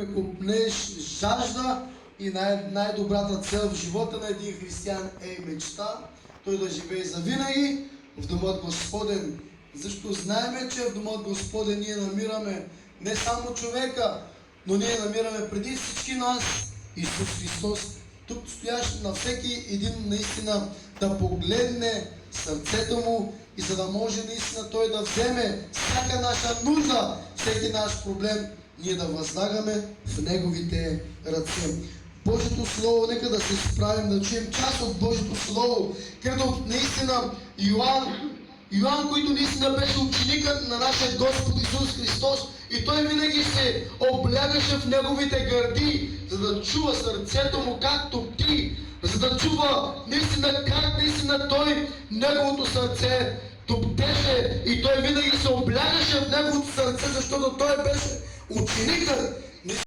Купнеш жажда и най-добрата цел в живота на един християн е мечта той да живее завинаги в Домът Господен. Защо знаеме, че в Домът Господен ние намираме не само човека, но ние намираме преди всички нас Исус Христос. Тук стоящ на всеки един наистина да погледне сърцето му и за да може наистина той да вземе всяка наша нужда, всеки наш проблем, ние да възлагаме в Неговите ръце. Божието Слово, нека да се справим, да чуем част от Божието Слово, където наистина Йоан, който наистина беше ученикът на нашия Господ Исус Христос, и той винаги се облягаше в Неговите гърди, за да чува сърцето му как топти, за да чува наистина как наистина той, Неговото сърце топтеше, и той винаги се облягаше в Неговото сърце, защото той беше ученикът.